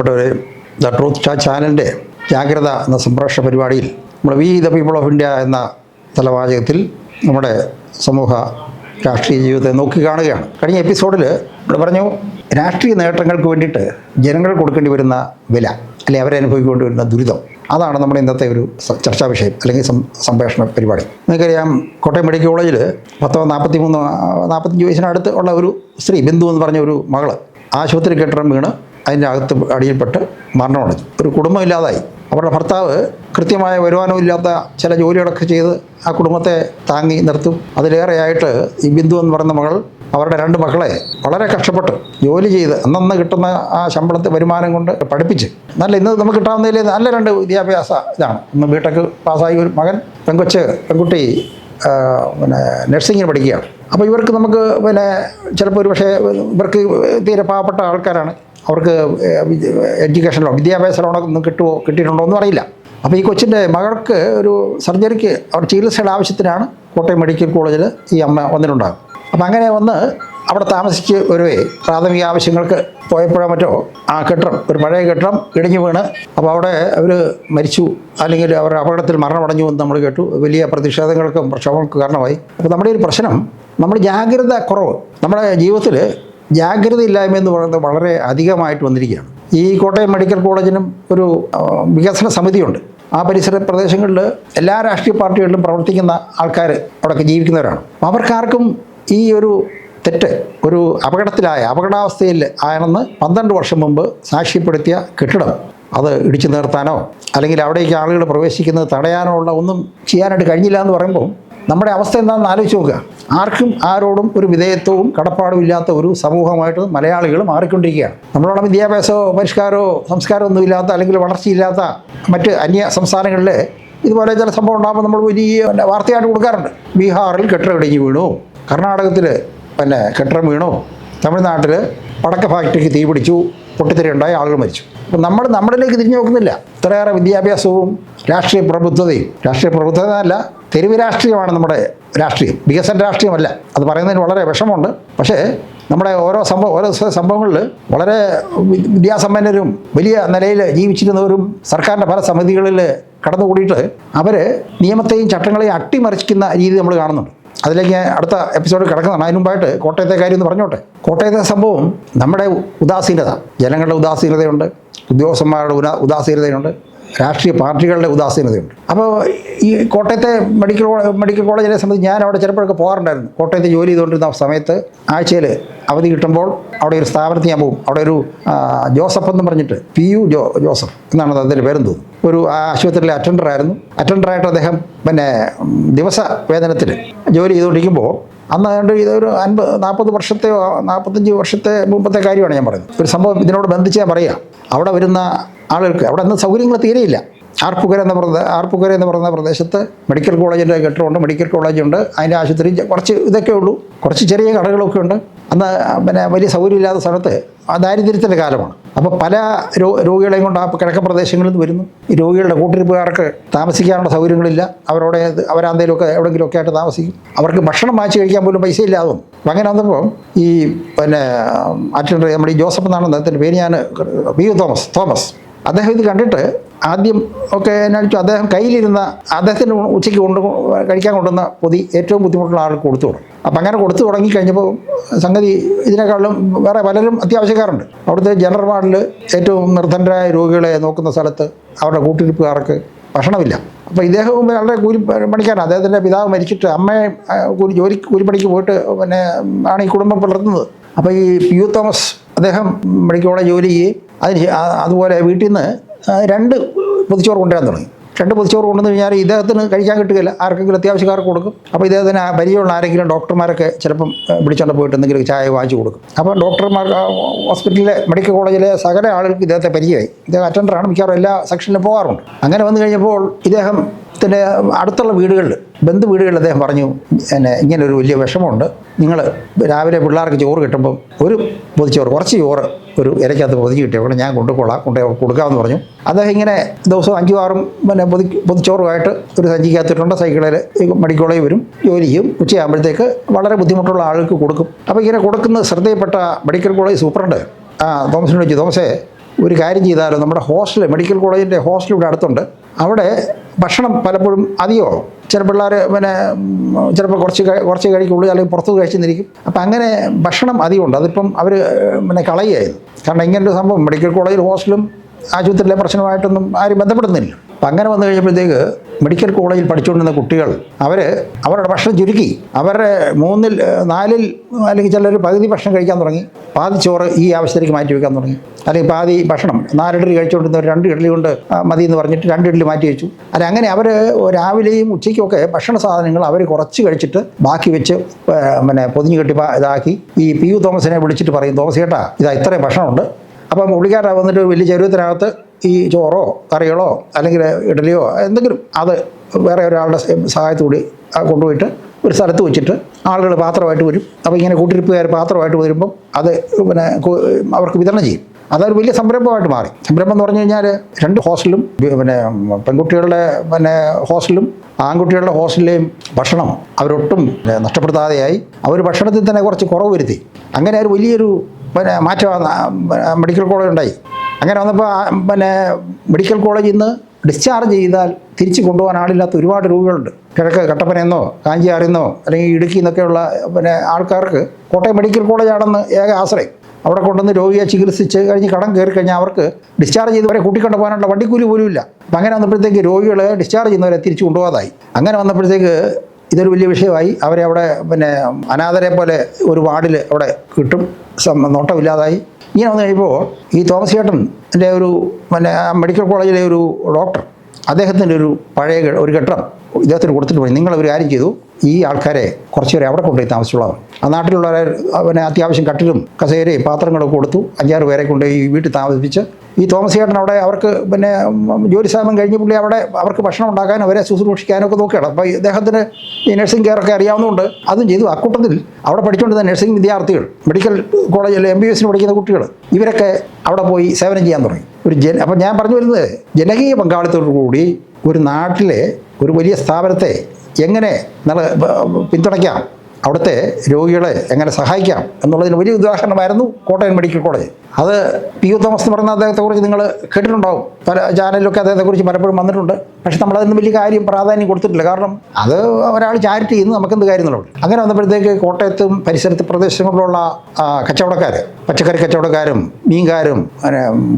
പ്രിയപ്പെട്ടവരെ, the truth ചാനലിൻ്റെ ജാഗ്രത എന്ന സംപ്രേഷണ പരിപാടിയിൽ നമ്മൾ we the people of India എന്ന തലവാചകത്തിൽ നമ്മുടെ സമൂഹ രാഷ്ട്രീയ ജീവിതത്തെ നോക്കിക്കാണുകയാണ്. കഴിഞ്ഞ എപ്പിസോഡിൽ നമ്മൾ പറഞ്ഞു, രാഷ്ട്രീയ നേട്ടങ്ങൾക്ക് വേണ്ടിയിട്ട് ജനങ്ങൾ കൊടുക്കേണ്ടി വരുന്ന വില, അല്ലെങ്കിൽ അവരെ അനുഭവിക്കേണ്ടി വരുന്ന ദുരിതം, അതാണ് നമ്മുടെ ഇന്നത്തെ ഒരു ചർച്ചാ വിഷയം അല്ലെങ്കിൽ സംപ്രേഷണ പരിപാടി. നിങ്ങൾക്കറിയാം, കോട്ടയം മെഡിക്കൽ കോളേജിൽ 45 വയസ്സിനടുത്ത് ഉള്ള ഒരു സ്ത്രീ, ബിന്ദു എന്ന് പറഞ്ഞ ഒരു മകള് ആശുപത്രി കെട്ടിടം വീണ് അതിൻ്റെ അകത്ത് അടിയിൽപ്പെട്ട് മരണമടഞ്ഞു. ഒരു കുടുംബം ഇല്ലാതായി. അവരുടെ ഭർത്താവ് കൃത്യമായ വരുമാനമില്ലാത്ത ചില ജോലികളൊക്കെ ചെയ്ത് ആ കുടുംബത്തെ താങ്ങി നിർത്തും. അതിലേറെയായിട്ട് ഈ ബിന്ദു എന്ന് പറയുന്ന മകൾ അവരുടെ 2 മക്കളെ വളരെ കഷ്ടപ്പെട്ട് ജോലി ചെയ്ത് അന്നന്ന് കിട്ടുന്ന ആ ശമ്പളത്തെ വരുമാനം കൊണ്ട് പഠിപ്പിച്ച് ഇന്ന് നമുക്ക് കിട്ടാവുന്നതിൽ നല്ല 2 വിദ്യാഭ്യാസ ഇതാണ്. ഒന്ന് ബിടെക് പാസ്സായി ഒരു മകൻ, പെൺകുട്ടി നഴ്സിങ്ങിന് പഠിക്കുകയാണ്. അപ്പോൾ ഇവർക്ക് നമുക്ക് ചിലപ്പോൾ ഒരു പക്ഷേ ഇവർക്ക് തീരെ പാവപ്പെട്ട ആൾക്കാരാണ്, അവർക്ക് എഡ്യൂക്കേഷൻ ലോൺ, വിദ്യാഭ്യാസ ലോണൊന്നും കിട്ടിയിട്ടുണ്ടോ ഒന്നും അറിയില്ല. അപ്പോൾ ഈ കൊച്ചിൻ്റെ മകൾക്ക് ഒരു സർജറിക്ക് അവർ ചികിത്സയുടെ ആവശ്യത്തിനാണ് കോട്ടയം മെഡിക്കൽ കോളേജിൽ ഈ അമ്മ വന്നിട്ടുണ്ടാകും. അപ്പം അങ്ങനെ വന്ന് അവിടെ താമസിച്ച് ഒരുവേ പ്രാഥമിക ആവശ്യങ്ങൾക്ക് പോയപ്പോഴോ മറ്റോ ആ കെട്ടിടം, ഒരു പഴയ കെട്ടിടം ഇടിഞ്ഞു വീണ്, അപ്പോൾ അവിടെ അവർ മരിച്ചു, അല്ലെങ്കിൽ അവർ അപകടത്തിൽ മരണമടഞ്ഞു എന്ന് നമ്മൾ കേട്ടു. വലിയ പ്രതിഷേധങ്ങൾക്കും പ്രക്ഷോഭങ്ങൾക്കും കാരണമായി. അപ്പോൾ നമ്മുടെ ഒരു പ്രശ്നം, നമ്മൾ ജാഗ്രത കുറവ്, നമ്മുടെ ജീവിതത്തിൽ ജാഗ്രത ഇല്ലായ്മ എന്ന് പറയുന്നത് വളരെ അധികമായിട്ട് വന്നിരിക്കുകയാണ്. ഈ കോട്ടയം മെഡിക്കൽ കോളേജിനും ഒരു വികസന സമിതിയുണ്ട്. ആ പരിസര പ്രദേശങ്ങളിൽ എല്ലാ രാഷ്ട്രീയ പാർട്ടികളിലും പ്രവർത്തിക്കുന്ന ആൾക്കാർ അവിടെയൊക്കെ ജീവിക്കുന്നവരാണ്. അവർക്കാർക്കും ഈ ഒരു തെറ്റ്, ഒരു അപകടാവസ്ഥയിൽ ആണെന്ന് 12 വർഷം മുമ്പ് സാക്ഷ്യപ്പെടുത്തിയ കെട്ടിടം അത് ഇടിച്ചു നിർത്താനോ അല്ലെങ്കിൽ അവിടേക്ക് ആളുകൾ പ്രവേശിക്കുന്നത് തടയാനോ ഉള്ള ഒന്നും ചെയ്യാനായിട്ട് കഴിഞ്ഞില്ല എന്ന് പറയുമ്പോൾ നമ്മുടെ അവസ്ഥ എന്താണെന്ന് ആലോചിച്ച് നോക്കുക. ആർക്കും ആരോടും ഒരു വിധേയത്വവും കടപ്പാടും ഇല്ലാത്ത ഒരു സമൂഹമായിട്ട് മലയാളികൾ മാറിക്കൊണ്ടിരിക്കുകയാണ്. നമ്മളോട് വിദ്യാഭ്യാസമോ പരിഷ്കാരമോ സംസ്കാരമോ ഒന്നുമില്ലാത്ത, അല്ലെങ്കിൽ വളർച്ചയില്ലാത്ത മറ്റ് അന്യ സംസ്ഥാനങ്ങളിൽ ഇതുപോലെ ചില സംഭവം ഉണ്ടാകുമ്പോൾ നമ്മൾ വലിയ വാർത്തയായിട്ട് കൊടുക്കാറുണ്ട്. ബീഹാറിൽ കെട്ടിടം ഇടിഞ്ഞ് വീണു, കർണാടകത്തിൽ കെട്ടിടം വീണു, തമിഴ്നാട്ടിൽ പടക്ക ഫാക്ടറിക്ക് തീ പിടിച്ചു, പൊട്ടിത്തെറിയുണ്ടായി, ആളുകൾ മരിച്ചു. അപ്പം നമ്മളിലേക്ക് തിരിഞ്ഞു നോക്കുന്നില്ല. ഇത്രയേറെ വിദ്യാഭ്യാസവും രാഷ്ട്രീയ പ്രബുദ്ധത അല്ല, തെരുവ് രാഷ്ട്രീയമാണ് നമ്മുടെ രാഷ്ട്രീയം, വികസന രാഷ്ട്രീയമല്ല. അത് പറയുന്നതിന് വളരെ വിഷമമുണ്ട്. പക്ഷേ നമ്മുടെ ഓരോ സംഭവങ്ങളിൽ വളരെ വിദ്യാസമ്പന്നരും വലിയ നിലയിൽ ജീവിച്ചിരുന്നവരും സർക്കാരിൻ്റെ പല സമിതികളിൽ കടന്നുകൂടിയിട്ട് അവർ നിയമത്തെയും ചട്ടങ്ങളെയും അട്ടിമറിക്കുന്ന രീതി നമ്മൾ കാണുന്നുണ്ട്. അതിലേക്ക് അടുത്ത എപ്പിസോഡ് കിടക്കുന്നതാണ്. അതിന് മുമ്പായിട്ട് കോട്ടയത്തെ കാര്യം ഒന്ന് പറഞ്ഞോട്ടെ. കോട്ടയത്തെ സംഭവം നമ്മുടെ ഉദാസീനത, ജനങ്ങളുടെ ഉദാസീനതയുണ്ട്, ഉദ്യോഗസ്ഥന്മാരുടെ ഉദാസീനതയുണ്ട്, രാഷ്ട്രീയ പാർട്ടികളുടെ ഉദാസീനതയുണ്ട്. അപ്പോൾ ഈ കോട്ടയത്തെ മെഡിക്കൽ കോളേജിനെ സംബന്ധിച്ച് ഞാൻ അവിടെ ചിലപ്പോഴൊക്കെ പോകാറുണ്ടായിരുന്നു. കോട്ടയത്ത് ജോലി ചെയ്തുകൊണ്ടിരുന്ന സമയത്ത് ആഴ്ചയിൽ അവധി കിട്ടുമ്പോൾ അവിടെ ഒരു സ്ഥാപനത്തിൽ ഞാൻ പോകും. അവിടെ ഒരു ജോസഫ് എന്ന് പറഞ്ഞിട്ട്, PU ജോസഫ് എന്നാണ് അതിൻ്റെ പേരെന്ന് തോന്നുന്നു, ഒരു ആശുപത്രിയിലെ അറ്റൻഡറായിട്ട് അദ്ദേഹം ദിവസ വേതനത്തിൽ ജോലി ചെയ്തുകൊണ്ടിരിക്കുമ്പോൾ അന്ന് ഏതാണ്ട് ഇതൊരു 40 വർഷത്തെയോ 45 വർഷത്തെ മുമ്പത്തെ കാര്യമാണ് ഞാൻ പറയുന്നത്. ഒരു സംഭവം ഇതിനോട് ബന്ധിച്ച് ഞാൻ പറയുക. അവിടെ വരുന്ന ആളുകൾക്ക് അവിടെ അന്ന് സൗകര്യങ്ങൾ തീരെയില്ല. ആർപ്പുകര എന്ന് പറയുന്ന പ്രദേശത്ത് മെഡിക്കൽ കോളേജിൻ്റെ കെട്ടിടമുണ്ട്, മെഡിക്കൽ കോളേജുണ്ട്, അതിൻ്റെ ആശുപത്രി കുറച്ച് ഇതൊക്കെ ഉള്ളൂ, കുറച്ച് ചെറിയ കടകളൊക്കെ ഉണ്ട്. അന്ന് വലിയ സൗകര്യമില്ലാത്ത സ്ഥലത്ത് ആ ദാരിദ്ര്യത്തിൻ്റെ കാലമാണ്. അപ്പോൾ പല രോഗികളെയും കൊണ്ട് ആ കിഴക്കൻ പ്രദേശങ്ങളിൽ നിന്ന് വരുന്നു. ഈ രോഗികളുടെ കൂട്ടിരിപ്പുകാർക്ക് താമസിക്കാനുള്ള സൗകര്യങ്ങളില്ല. അവരാന്തേലുമൊക്കെ എവിടെയെങ്കിലുമൊക്കെ ആയിട്ട് താമസിക്കും. അവർക്ക് ഭക്ഷണം വാങ്ങിച്ച് കഴിക്കാൻ പോലും പൈസ ഇല്ലാതും. അപ്പം അങ്ങനെ വന്നപ്പോൾ ഈ അറ്റൻഡർ, നമ്മുടെ ഈ ജോസഫ് എന്നാണ് അദ്ദേഹത്തിൻ്റെ പേര്, ഞാൻ PU തോമസ്, അദ്ദേഹം ഇത് കണ്ടിട്ട് ആദ്യം ഒക്കെ എന്നാ വെച്ചാൽ അദ്ദേഹം കയ്യിലിരുന്ന അദ്ദേഹത്തിന് ഉച്ചയ്ക്ക് കഴിക്കാൻ കൊണ്ടുവന്ന പൊതി ഏറ്റവും ബുദ്ധിമുട്ടുള്ള ആൾക്ക് കൊടുത്തു തുടങ്ങും. അപ്പം അങ്ങനെ കൊടുത്തു തുടങ്ങി കഴിഞ്ഞപ്പോൾ സംഗതി ഇതിനേക്കാളും വേറെ പലരും അത്യാവശ്യക്കാരുണ്ട്. അവിടുത്തെ ജനറൽ വാർഡിൽ ഏറ്റവും നിർധനരായ രോഗികളെ നോക്കുന്ന സ്ഥലത്ത് അവരുടെ കൂട്ടിരിപ്പുകാർക്ക് ഭക്ഷണമില്ല. അപ്പോൾ ഇദ്ദേഹവും വളരെ കൂലിപ്പണിക്കാരൻ. അദ്ദേഹത്തിൻ്റെ പിതാവ് മരിച്ചിട്ട് അമ്മയെ കൂലിപ്പണിക്ക് പോയിട്ട് ആണ് ഈ കുടുംബം പുലർത്തുന്നത്. അപ്പോൾ ഈ PU തോമസ് അദ്ദേഹം മെഡിക്കൽ കോളേജ് ജോലി ചെയ്യുകയും അതുപോലെ വീട്ടിൽ നിന്ന് 2 പൊതിച്ചോറ് കൊണ്ടുവരാൻ തുടങ്ങി. 2 പൊതിച്ചോറ് കൊണ്ടുവന്ന് കഴിഞ്ഞാൽ ഇദ്ദേഹത്തിന് കഴിക്കാൻ കിട്ടുകയില്ല, ആർക്കെങ്കിലും അത്യാവശ്യക്കാർക്ക് കൊടുക്കും. അപ്പോൾ ഇദ്ദേഹത്തിന് പരിചയമുള്ള ആരെങ്കിലും ഡോക്ടർമാരൊക്കെ ചിലപ്പം വിളിച്ചുകൊണ്ട് പോയിട്ട് എന്തെങ്കിലും ചായ വാങ്ങിച്ചു കൊടുക്കും. അപ്പോൾ ഡോക്ടർമാർ മെഡിക്കൽ കോളേജിലെ സകല ആളുകൾക്ക് ഇദ്ദേഹത്തെ പരിചയമായി. ഇദ്ദേഹം അറ്റൻഡറാണ്, മിക്കവാറും എല്ലാ സെക്ഷനിലും പോകാറുണ്ട്. അങ്ങനെ വന്നു കഴിഞ്ഞപ്പോൾ ഇദ്ദേഹത്തിൻ്റെ അടുത്തുള്ള ബന്ധു വീടുകളിൽ അദ്ദേഹം പറഞ്ഞു, ഇങ്ങനെ ഒരു വലിയ വിഷമമുണ്ട്, നിങ്ങൾ രാവിലെ പിള്ളേർക്ക് ചോറ് കിട്ടുമ്പം ഒരു പൊതിച്ചോറ്, കുറച്ച് ചോറ് ഒരു ഇരയ്ക്കകത്ത് പൊതിച്ച് കിട്ടിയപ്പോൾ ഞാൻ കൊടുക്കാമെന്ന് പറഞ്ഞു. അദ്ദേഹം ഇങ്ങനെ ദിവസവും 5-6 പൊതിച്ചോറുമായിട്ട് ഒരു സഞ്ചിക്കകത്തിട്ടുണ്ട്, സൈക്കിളിൽ മെഡിക്കൽ കോളേജിൽ വരും, ജോലി ചെയ്യും. ഉച്ചയാകുമ്പോഴത്തേക്ക് വളരെ ബുദ്ധിമുട്ടുള്ള ആൾക്ക് കൊടുക്കും. അപ്പോൾ ഇങ്ങനെ കൊടുക്കുന്നത് ശ്രദ്ധയിൽപ്പെട്ട മെഡിക്കൽ കോളേജ് സൂപ്രണ്ട് തോമസിനോട് ചോദിച്ചു, തോമസേ ഒരു കാര്യം ചെയ്താലോ, നമ്മുടെ ഹോസ്റ്റൽ, മെഡിക്കൽ കോളേജിൻ്റെ ഹോസ്റ്റൽ ഇവിടെ അടുത്തുണ്ട്. അവിടെ ഭക്ഷണം പലപ്പോഴും അധികമാവും. ചില പിള്ളേർ ചിലപ്പോൾ കുറച്ച് കഴിക്കുള്ളൂ, അല്ലെങ്കിൽ പുറത്ത് കഴിച്ചെന്നിരിക്കും. അപ്പം അങ്ങനെ ഭക്ഷണം അധികമുണ്ട്. അതിപ്പം അവർ കളയുകയായിരുന്നു. കാരണം ഇങ്ങനൊരു സംഭവം മെഡിക്കൽ കോളേജിൽ ഹോസ്റ്റലും ആശുപത്രിയിലെ പ്രശ്നമായിട്ടൊന്നും ആരും ബന്ധപ്പെടുന്നില്ല. അപ്പം അങ്ങനെ വന്നു കഴിഞ്ഞപ്പോഴത്തേക്ക് മെഡിക്കൽ കോളേജിൽ പഠിച്ചുകൊണ്ടിരുന്ന കുട്ടികൾ അവരുടെ ഭക്ഷണം ചുരുക്കി. അവരുടെ 3-ൽ 4-ൽ അല്ലെങ്കിൽ ചിലർ പകുതി ഭക്ഷണം കഴിക്കാൻ തുടങ്ങി. പാതി ചോറ് ഈ ആവശ്യത്തിലേക്ക് മാറ്റി വയ്ക്കാൻ തുടങ്ങി. അല്ലെങ്കിൽ പാതി ഭക്ഷണം 4 ഇഡ്ഡലി കഴിച്ചുകൊണ്ടിരുന്നവർ 2 ഇഡ്ഡലി കൊണ്ട് മതി എന്ന് പറഞ്ഞിട്ട് 2 ഇഡ്ഡലി മാറ്റി വെച്ചു. അങ്ങനെ അവർ രാവിലെയും ഉച്ചയ്ക്കുമൊക്കെ ഭക്ഷണ സാധനങ്ങൾ അവർ കുറച്ച് കഴിച്ചിട്ട് ബാക്കി വെച്ച് പൊതിഞ്ഞ് കെട്ടി ഇതാക്കി. ഈ പി യു തോമസിനെ വിളിച്ചിട്ട് പറയും, തോമസ് ചേട്ടാ ഇതാ ഇത്രയും ഭക്ഷണമുണ്ട്. അപ്പം പുള്ളിക്കാരൻ വന്നിട്ട് വലിയ ചരുവത്തിനകത്ത് ഈ ചോറോ കറികളോ അല്ലെങ്കിൽ ഇഡലിയോ എന്തെങ്കിലും അത് വേറെ ഒരാളുടെ സഹായത്തോടെ കൊണ്ടുപോയിട്ട് ഒരു സ്ഥലത്ത് വെച്ചിട്ട് ആളുകൾ പാത്രമായിട്ട് വരും. അപ്പോൾ ഇങ്ങനെ കൂട്ടിരിപ്പുകാർ പാത്രമായിട്ട് വരുമ്പം അത് അവർക്ക് വിതരണം ചെയ്യും. അതൊരു വലിയ സംരംഭമായിട്ട് മാറി. സംരംഭം എന്ന് പറഞ്ഞു കഴിഞ്ഞാൽ 2 ഹോസ്റ്റലും പെൺകുട്ടികളുടെ ഹോസ്റ്റലും ആൺകുട്ടികളുടെ ഹോസ്റ്റലിലെയും ഭക്ഷണം അവരൊട്ടും നഷ്ടപ്പെടുത്താതെയായി. അവർ ഭക്ഷണത്തിൽ തന്നെ കുറച്ച് കുറവ് വരുത്തി. അങ്ങനെ ഒരു വലിയൊരു മാറ്റം മെഡിക്കൽ കോളേജ് ഉണ്ടായി. അങ്ങനെ വന്നപ്പോൾ മെഡിക്കൽ കോളേജിൽ നിന്ന് ഡിസ്ചാർജ് ചെയ്താൽ തിരിച്ച് കൊണ്ടുപോകാൻ ആളില്ലാത്ത ഒരുപാട് രോഗികളുണ്ട്. കിഴക്ക് കട്ടപ്പനയെന്നോ കാഞ്ചിയാറിന്നോ അല്ലെങ്കിൽ ഇടുക്കി എന്നൊക്കെയുള്ള ആൾക്കാർക്ക് കോട്ടയം മെഡിക്കൽ കോളേജാണെന്ന് ഏക ആശ്രയം. അവിടെ കൊണ്ടുവന്ന് രോഗിയെ ചികിത്സിച്ച് കഴിഞ്ഞ് കടം കയറി കഴിഞ്ഞാൽ അവർക്ക് ഡിസ്ചാർജ് ചെയ്തവരെ കൂട്ടിക്കൊണ്ടു പോകാനുള്ള വണ്ടിക്കൂലി പോലും ഇല്ല. അപ്പം അങ്ങനെ വന്നപ്പോഴത്തേക്ക് രോഗികളെ ഡിസ്ചാർജ് ചെയ്യുന്നവരെ തിരിച്ച് കൊണ്ടുപോകാതായി. അങ്ങനെ വന്നപ്പോഴത്തേക്ക് ഇതൊരു വലിയ വിഷയമായി. അവരെ അവിടെ അനാഥരെ പോലെ ഒരു വാർഡിൽ അവിടെ കിട്ടും, നോട്ടമില്ലാതായി. ഇങ്ങനെ വന്നു കഴിയുമ്പോൾ ഈ തോമസ് ചേട്ടൻ്റെ ഒരു മെഡിക്കൽ കോളേജിലെ ഒരു ഡോക്ടർ അദ്ദേഹത്തിൻ്റെ ഒരു പഴയ ഒരു കെട്ടിടം ഇദ്ദേഹത്തിന് കൊടുത്തിട്ട് പോയി, നിങ്ങളൊരു കാര്യം ചെയ്തു, ഈ ആൾക്കാരെ കുറച്ചുപേരെ അവിടെ കൊണ്ടുപോയി താമസിച്ചുള്ളവർ. ആ നാട്ടിലുള്ളവരെ അത്യാവശ്യം കട്ടിലും കസേരയും പാത്രങ്ങളൊക്കെ കൊടുത്തു. 5-6 പേരെ കൊണ്ടുപോയി ഈ വീട്ടിൽ താമസിപ്പിച്ച് ഈ തോമസ് ചേട്ടൻ അവിടെ അവർക്ക് ജോലി സമയം കഴിഞ്ഞ് പുള്ളി അവിടെ അവർക്ക് ഭക്ഷണം ഉണ്ടാക്കാനും അവരെ ശുശ്രൂഷിക്കാനൊക്കെ നോക്കുകയാണ്. അപ്പോൾ ഇദ്ദേഹത്തിന് ഈ നഴ്സിംഗ് കെയറൊക്കെ അറിയാവുന്നതുകൊണ്ട് അതും ചെയ്തു. അക്കൂട്ടത്തിൽ അവിടെ പഠിച്ചുകൊണ്ടിരുന്ന നഴ്സിംഗ് വിദ്യാർത്ഥികൾ, മെഡിക്കൽ കോളേജിൽ MBBS പഠിക്കുന്ന കുട്ടികൾ, ഇവരൊക്കെ അവിടെ പോയി സേവനം ചെയ്യാൻ തുടങ്ങി. അപ്പം ഞാൻ പറഞ്ഞു വരുന്നത്, ജനകീയ പങ്കാളിത്തത്തോടു കൂടി ഒരു നാട്ടിലെ ഒരു വലിയ സ്ഥാപനത്തെ എങ്ങനെ പിന്തുണയ്ക്കാം, അവിടുത്തെ രോഗികളെ എങ്ങനെ സഹായിക്കാം എന്നുള്ളതിന് വലിയ ഉദാഹരണമായിരുന്നു കോട്ടയം മെഡിക്കൽ കോളേജ്. അത് പി യു തോമസ് എന്ന് പറയുന്ന അദ്ദേഹത്തെക്കുറിച്ച് നിങ്ങൾ കേട്ടിട്ടുണ്ടാവും. പല ചാനലിലൊക്കെ അദ്ദേഹത്തെക്കുറിച്ച് പലപ്പോഴും വന്നിട്ടുണ്ട്. പക്ഷെ നമ്മളതിന് വലിയ പ്രാധാന്യം കൊടുത്തിട്ടില്ല. കാരണം അത് ഒരാൾ ചാരിറ്റി ചെയ്യുന്നു, നമുക്കെന്ത് കാര്യം എന്നുള്ളത്. അങ്ങനെ വന്നപ്പോഴത്തേക്ക് കോട്ടയത്തും പരിസരത്ത് പ്രദേശങ്ങളിലുള്ള കച്ചവടക്കാർ, പച്ചക്കറി കച്ചവടക്കാരും മീൻകാരും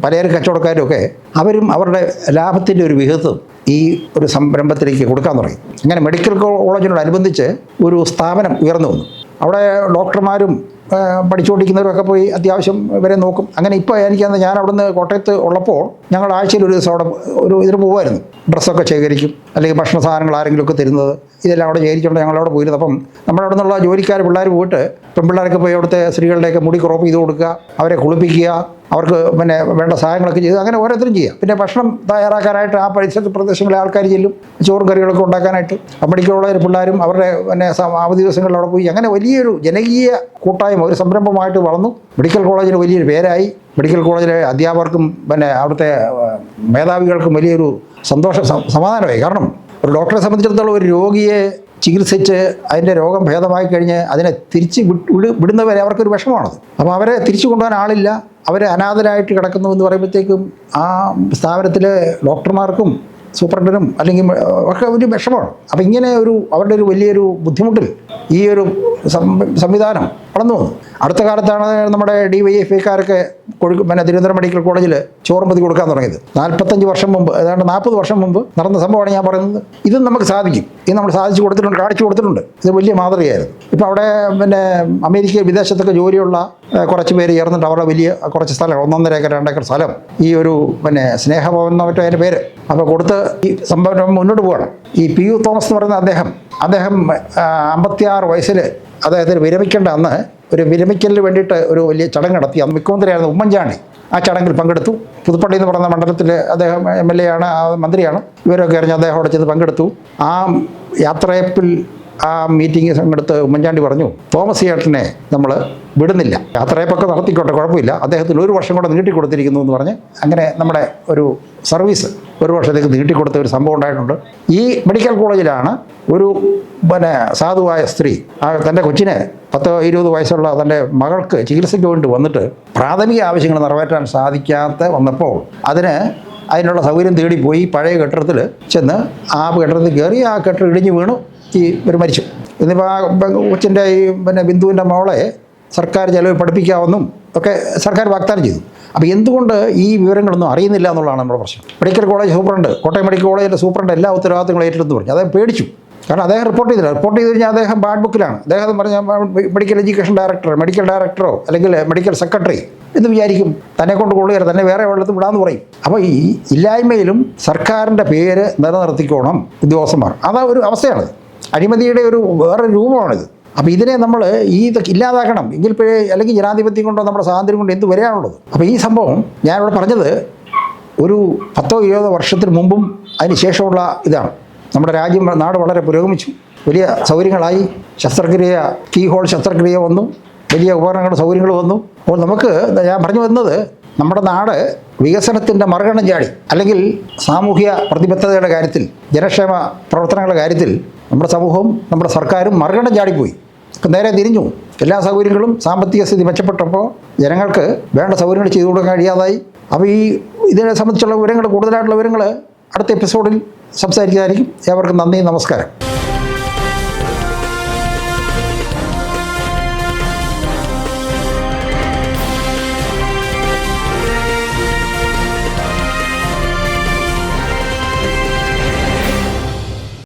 പലചരക്ക് കച്ചവടക്കാരും ഒക്കെ അവരും അവരുടെ ലാഭത്തിൻ്റെ ഒരു വിഹിതം ഈ ഒരു സംരംഭത്തിലേക്ക് കൊടുക്കാൻ തുടങ്ങി. അങ്ങനെ മെഡിക്കൽ കോളേജിനോടനുബന്ധിച്ച് ഒരു സ്ഥാപനം ഉയർന്നു വന്നു. അവിടെ ഡോക്ടർമാരും പഠിച്ചുകൊണ്ടിരിക്കുന്നവരൊക്കെ പോയി അത്യാവശ്യം ഇവരെ നോക്കും. അങ്ങനെ ഇപ്പോൾ എനിക്കന്ന് ഞാൻ അവിടുന്ന് കോട്ടയത്ത് ഉള്ളപ്പോൾ ഞങ്ങൾ ആഴ്ചയിൽ ഒരു ദിവസം അവിടെ ഇതിന് പോകുമായിരുന്നു. ഡ്രസ്സൊക്കെ ശേഖരിക്കും, അല്ലെങ്കിൽ ഭക്ഷണ സാധനങ്ങൾ ആരെങ്കിലുമൊക്കെ തരുന്നത്, ഇതെല്ലാം അവിടെ ശേഖരിച്ചുകൊണ്ട് ഞങ്ങളവിടെ പോയിരുന്നു. അപ്പം നമ്മുടെ അവിടെ നിന്നുള്ള ജോലിക്കാർ പിള്ളേർ പോയിട്ട് പെൺപിള്ളേരൊക്കെ പോയി അവിടുത്തെ സ്ത്രീകളുടെയൊക്കെ മുടി ക്രോപ്പ് ചെയ്ത് കൊടുക്കുക, അവരെ കുളിപ്പിക്കുക, അവർക്ക് വേണ്ട സഹായങ്ങളൊക്കെ ചെയ്ത് അങ്ങനെ ഓരോരുത്തരും ചെയ്യാം. പിന്നെ ഭക്ഷണം തയ്യാറാക്കാനായിട്ട് ആ പരിസരത്ത് പ്രദേശങ്ങളിലെ ആൾക്കാർ ചെല്ലും, ചോറും കറികളൊക്കെ ഉണ്ടാക്കാനായിട്ട്. മെഡിക്കലുള്ള പിള്ളേരും അവരുടെ അവധി ദിവസങ്ങളിൽ അവിടെ പോയി. അങ്ങനെ വലിയൊരു ജനകീയ കൂട്ടായ്മ, ഒരു സംരംഭമായിട്ട് വളർന്നു. മെഡിക്കൽ കോളേജിന് വലിയൊരു പേരായി. മെഡിക്കൽ കോളേജിലെ അധ്യാപകർക്കും അവിടുത്തെ മേധാവികൾക്കും വലിയൊരു സമാധാനമായി. കാരണം ഒരു ഡോക്ടറെ സംബന്ധിച്ചിടത്തോളം ഒരു രോഗിയെ ചികിത്സിച്ച് അതിൻ്റെ രോഗം ഭേദമായി കഴിഞ്ഞ് അതിനെ തിരിച്ച് വിടുന്നവരെ അവർക്കൊരു വിഷമമാണത്. അപ്പോൾ അവരെ തിരിച്ചു കൊണ്ടുപോകാൻ ആളില്ല, അവർ അനാഥരായിട്ട് കിടക്കുന്നു എന്ന് പറയുമ്പോഴത്തേക്കും ആ സ്ഥാപനത്തിലെ ഡോക്ടർമാർക്കും സൂപ്രണ്ടിനും അല്ലെങ്കിൽ ഒക്കെ ഒരു വിഷമമാണ്. അപ്പം ഇങ്ങനെ അവരുടെ ഒരു വലിയൊരു ബുദ്ധിമുട്ടിൽ ഈ ഒരു സംവിധാനം വളർന്നു വന്നു. അടുത്ത കാലത്താണ് നമ്മുടെ DYFIക്കാരൊക്കെ തിരുവനന്തപുരം മെഡിക്കൽ കോളേജിൽ ചോറും പൊതി കൊടുക്കാൻ തുടങ്ങിയത്. 45 വർഷം മുമ്പ്, ഏതാണ്ട് 40 വർഷം മുമ്പ് നടന്ന സംഭവമാണ് ഞാൻ പറയുന്നത്. ഇതും നമുക്ക് സാധിക്കും, ഇത് നമ്മൾ സാധിച്ചു കൊടുത്തിട്ടുണ്ട്, കാണിച്ചു കൊടുത്തിട്ടുണ്ട്. ഇത് വലിയ മാതൃകയായിരുന്നു. ഇപ്പോൾ അവിടെ അമേരിക്ക വിദേശത്തൊക്കെ ജോലിയുള്ള കുറച്ച് പേര് ചേർന്നിട്ട് അവരുടെ വലിയ കുറച്ച് സ്ഥലം, 1.5 ഏക്കർ 2 ഏക്കർ സ്ഥലം, ഈ ഒരു സ്നേഹഭവൻ എന്നോ മറ്റോ അതിൻ്റെ പേര്, അപ്പോൾ കൊടുത്ത് ഈ സംഭവം മുന്നോട്ട് പോകണം. ഈ പി യു തോമസ് എന്ന് പറയുന്ന അദ്ദേഹം 56 വയസ്സിൽ അദ്ദേഹത്തിന് വിരമിക്കേണ്ട അന്ന് ഒരു വിരമിക്കലിന് വേണ്ടിയിട്ട് ഒരു വലിയ ചടങ്ങ് നടത്തി. അന്ന് മുഖ്യമന്ത്രിയായിരുന്നു ഉമ്മൻചാണ്ടി. ആ ചടങ്ങിൽ പങ്കെടുത്തു. പുതുപ്പള്ളി എന്ന് പറയുന്ന മണ്ഡലത്തിൽ അദ്ദേഹം MLA ആണ്, മന്ത്രിയാണ്. ഇവരൊക്കെ അറിഞ്ഞ് അദ്ദേഹം അവിടെ ചെന്ന് പങ്കെടുത്തു. ആ യാത്രയപ്പിൽ ആ മീറ്റിംഗ് പങ്കെടുത്ത് ഉമ്മൻചാണ്ടി പറഞ്ഞു, തോമസ് ചേട്ടനെ നമ്മൾ വിടുന്നില്ല, യാത്രയപ്പൊക്കെ നടത്തിക്കോട്ടെ, കുഴപ്പമില്ല, അദ്ദേഹത്തിന് 1 വർഷം കൂടെ നീട്ടിക്കൊടുത്തിരിക്കുന്നു എന്ന് പറഞ്ഞ് അങ്ങനെ നമ്മുടെ ഒരു സർവീസ് 1 വർഷത്തേക്ക് നീട്ടിക്കൊടുത്ത ഒരു സംഭവം ഉണ്ടായിട്ടുണ്ട്. ഈ മെഡിക്കൽ കോളേജിലാണ് ഒരു സാധുവായ സ്ത്രീ തൻ്റെ കൊച്ചിനെ 10-20 വയസ്സുള്ള തൻ്റെ മകൾക്ക് ചികിത്സയ്ക്ക് വേണ്ടി വന്നിട്ട് പ്രാഥമിക ആവശ്യങ്ങൾ നിറവേറ്റാൻ സാധിക്കാത്ത വന്നപ്പോൾ അതിനുള്ള സൗകര്യം തേടിപ്പോയി പഴയ കെട്ടിടത്തിൽ ചെന്ന് ആ കെട്ടിടത്തിൽ കയറി ആ കെട്ടിടം ഇടിഞ്ഞ് വീണു ഇവർ മരിച്ചു. എന്നിപ്പോൾ ആ കൊച്ചിൻ്റെ ഈ ബിന്ദുവിൻ്റെ മോളെ സർക്കാർ ചിലവ് പഠിപ്പിക്കാമെന്നും ഒക്കെ സർക്കാർ വാഗ്ദാനം ചെയ്തു. അപ്പോൾ എന്തുകൊണ്ട് ഈ വിവരങ്ങളൊന്നും അറിയുന്നില്ല എന്നുള്ളതാണ് നമ്മുടെ പ്രശ്നം. Medical college superintendent, Kottayam medical കോളേജിൻ്റെ സൂപ്രണ്ട് എല്ലാ ഉത്തരവാദിത്തങ്ങളും ഏറ്റെടുത്തു പറഞ്ഞു. അദ്ദേഹം പേടിച്ചു. കാരണം അദ്ദേഹം റിപ്പോർട്ട് ചെയ്ത് കഴിഞ്ഞാൽ അദ്ദേഹം ബാഡ് ബുക്കിലാണ്. അദ്ദേഹം പറഞ്ഞ മെഡിക്കൽ എഡ്യൂക്കേഷൻ ഡയറക്ടർ, മെഡിക്കൽ ഡയറക്ടറോ അല്ലെങ്കിൽ മെഡിക്കൽ സെക്രട്ടറി എന്ന് വിചാരിക്കും. തന്നെ കൊണ്ട് കൊള്ളുകയല്ല, തന്നെ വേറെ വെള്ളത്തിൽ വിടാമെന്ന് പറയും. അപ്പോൾ ഈ ഇല്ലായ്മയിലും സർക്കാരിൻ്റെ പേര് നിലനിർത്തിക്കോണം ഉദ്യോഗസ്ഥന്മാർ. അതാ ഒരു അവസ്ഥയാണ്. അഴിമതിയുടെ വേറൊരു രൂപമാണിത്. അപ്പോൾ ഇതിനെ നമ്മൾ ഇതൊക്കെ ഇല്ലാതാക്കണം എങ്കിൽപ്പോഴേ, അല്ലെങ്കിൽ ജനാധിപത്യം കൊണ്ടോ നമ്മുടെ സ്വാതന്ത്ര്യം കൊണ്ടോ എന്ത് വരെയാണുള്ളത്. അപ്പോൾ ഈ സംഭവം ഞാനിവിടെ പറഞ്ഞത് ഒരു 10-20 വർഷത്തിന് മുമ്പും അതിന് ശേഷമുള്ള ഇതാണ്. നമ്മുടെ നാട് വളരെ പുരോഗമിച്ചു, വലിയ സൗകര്യങ്ങളായി. ശസ്ത്രക്രിയ, കീ ഹോൾ ശസ്ത്രക്രിയ വന്നു, വലിയ ഉപകരണങ്ങളുടെ സൗകര്യങ്ങൾ വന്നു. അപ്പോൾ ഞാൻ പറഞ്ഞു വന്നത്, നമ്മുടെ നാട് വികസനത്തിൻ്റെ മറുകണ്ണം ചാടി, അല്ലെങ്കിൽ സാമൂഹ്യ പ്രതിബദ്ധതയുടെ കാര്യത്തിൽ, ജനക്ഷേമ പ്രവർത്തനങ്ങളുടെ കാര്യത്തിൽ നമ്മുടെ സമൂഹവും നമ്മുടെ സർക്കാരും മറുകണ്ണം ചാടിപ്പോയി. ഇപ്പം നേരെ തിരിഞ്ഞു. എല്ലാ സൗകര്യങ്ങളും, സാമ്പത്തിക സ്ഥിതി മെച്ചപ്പെട്ടപ്പോൾ ജനങ്ങൾക്ക് വേണ്ട സൗകര്യങ്ങൾ ചെയ്തു കൊടുക്കാൻ കഴിയാതായി. അപ്പോൾ ഇതിനെ സംബന്ധിച്ചുള്ള വിവരങ്ങൾ, കൂടുതലായിട്ടുള്ള വിവരങ്ങൾ അടുത്ത എപ്പിസോഡിൽ സംസാരിക്കുന്നതായിരിക്കും. ഏവർക്കും നന്ദി, നമസ്കാരം.